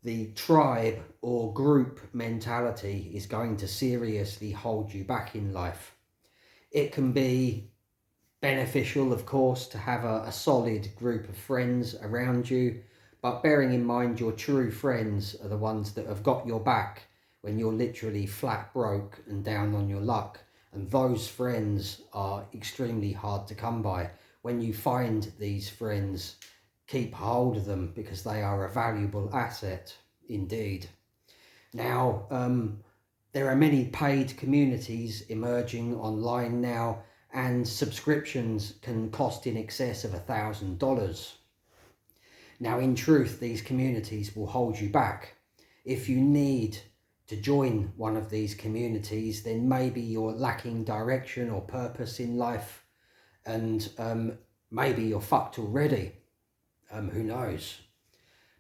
the tribe or group mentality is going to seriously hold you back in life. It can be beneficial, of course, to have a solid group of friends around you, but bearing in mind your true friends are the ones that have got your back when you're literally flat broke and down on your luck. And those friends are extremely hard to come by. When you find these friends, keep hold of them because they are a valuable asset indeed. Now, there are many paid communities emerging online now, and subscriptions can cost in excess of $1,000. Now, in truth, these communities will hold you back. If you need to join one of these communities, then maybe you're lacking direction or purpose in life, and maybe you're fucked already. Who knows?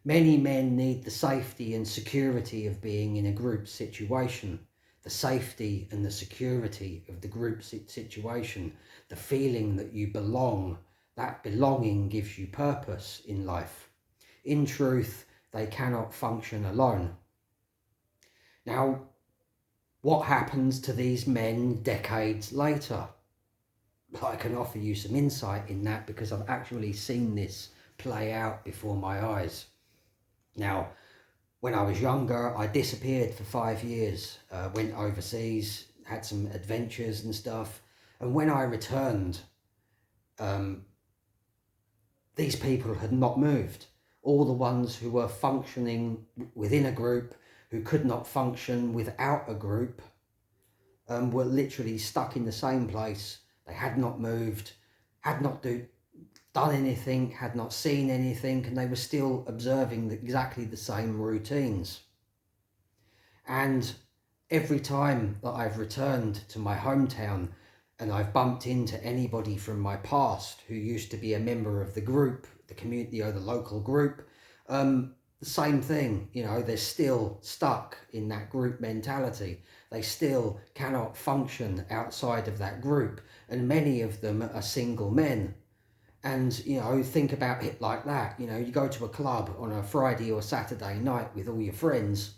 Many men need the safety and security of being in a group situation. The safety and the security of the group situation. The feeling that you belong. That belonging gives you purpose in life. In truth, they cannot function alone. Now, what happens to these men decades later? I can offer you some insight in that because I've actually seen this play out before my eyes. Now, when I was younger, I disappeared for 5 years, went overseas, had some adventures and stuff. And when I returned, these people had not moved. All the ones who were functioning within a group, who could not function without a group, were literally stuck in the same place. They had not moved, had not done anything, had not seen anything, and they were still observing exactly the same routines. And every time that I've returned to my hometown and I've bumped into anybody from my past who used to be a member of the group, the community or the local group, the same thing, they're still stuck in that group mentality. They still cannot function outside of that group, and many of them are single men. And, think about it like that. You go to a club on a Friday or Saturday night with all your friends,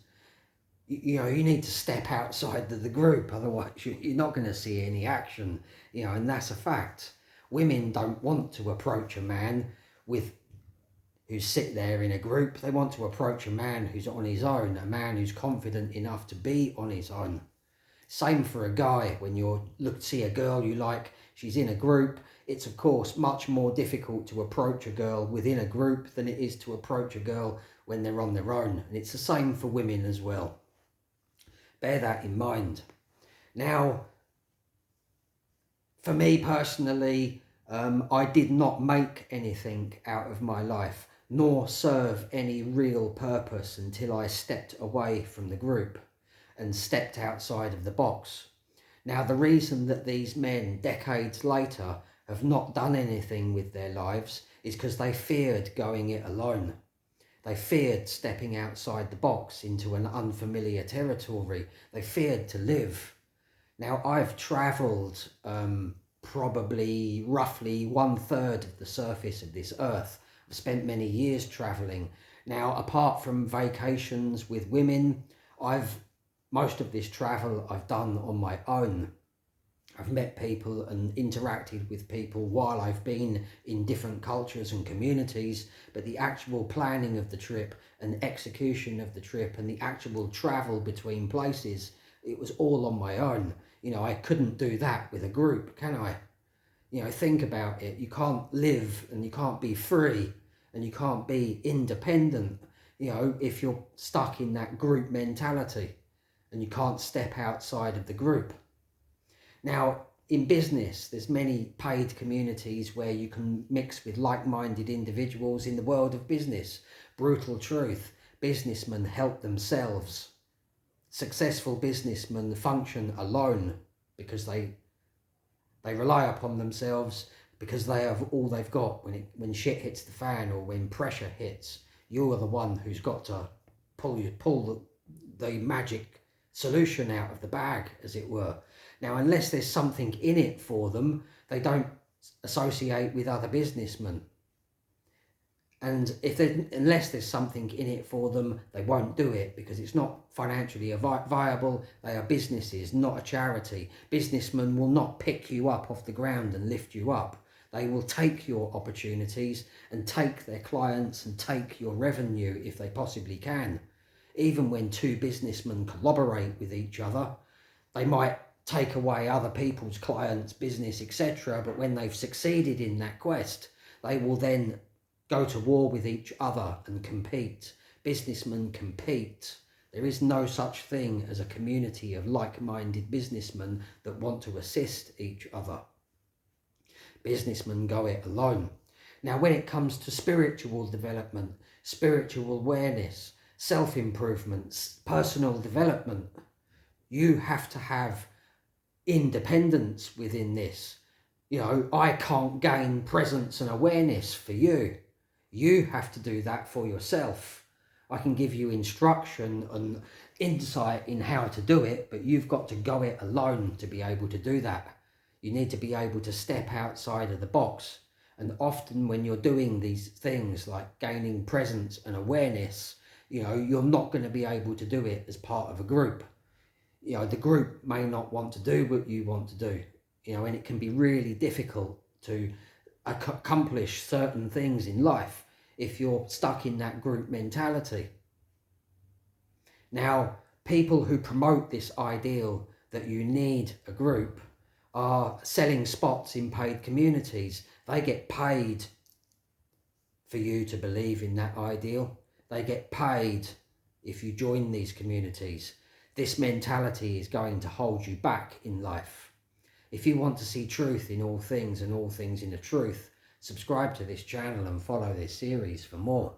you need to step outside the group, otherwise you're not going to see any action, and that's a fact. Women don't want to approach a man who's sit there in a group. They want to approach a man who's on his own, a man who's confident enough to be on his own. Same for a guy. When you see a girl you like, she's in a group, it's of course much more difficult to approach a girl within a group than it is to approach a girl when they're on their own. And it's the same for women as well. Bear that in mind. Now, for me personally, I did not make anything out of my life, nor serve any real purpose until I stepped away from the group and stepped outside of the box. Now, the reason that these men, decades later, have not done anything with their lives is because they feared going it alone. They feared stepping outside the box into an unfamiliar territory. They feared to live. Now, I've travelled probably roughly 1/3 of the surface of this earth. I've spent many years travelling. Now, apart from vacations with women, most of this travel I've done on my own. I've met people and interacted with people while I've been in different cultures and communities, but the actual planning of the trip and execution of the trip and the actual travel between places, it was all on my own. I couldn't do that with a group, can I? Think about it. You can't live and you can't be free and you can't be independent, if you're stuck in that group mentality and you can't step outside of the group. Now, in business, there's many paid communities where you can mix with like-minded individuals in the world of business. Brutal truth, businessmen help themselves. Successful businessmen function alone because they rely upon themselves, because they have all they've got. When shit hits the fan or when pressure hits, you're the one who's got to pull the magic solution out of the bag, as it were. Now, unless there's something in it for them, they don't associate with other businessmen. And unless there's something in it for them, they won't do it because it's not financially viable. They are businesses, not a charity. Businessmen will not pick you up off the ground and lift you up. They will take your opportunities and take their clients and take your revenue if they possibly can. Even when two businessmen collaborate with each other, they might take away other people's clients, business, etc. But when they've succeeded in that quest, they will then go to war with each other and compete. Businessmen compete. There is no such thing as a community of like-minded businessmen that want to assist each other. Businessmen go it alone. Now, when it comes to spiritual development, spiritual awareness, self-improvement, personal development, you have to have independence within this. You know, I can't gain presence and awareness for you. You have to do that for yourself. I can give you instruction and insight in how to do it, but you've got to go it alone to be able to do that. You need to be able to step outside of the box. And often when you're doing these things like gaining presence and awareness, you know, you're not going to be able to do it as part of a group. You know, the group may not want to do what you want to do, you know, and it can be really difficult to accomplish certain things in life if you're stuck in that group mentality. Now, people who promote this ideal that you need a group are selling spots in paid communities. They get paid for you to believe in that ideal. They get paid if you join these communities. This mentality is going to hold you back in life. If you want to see truth in all things and all things in the truth, subscribe to this channel and follow this series for more.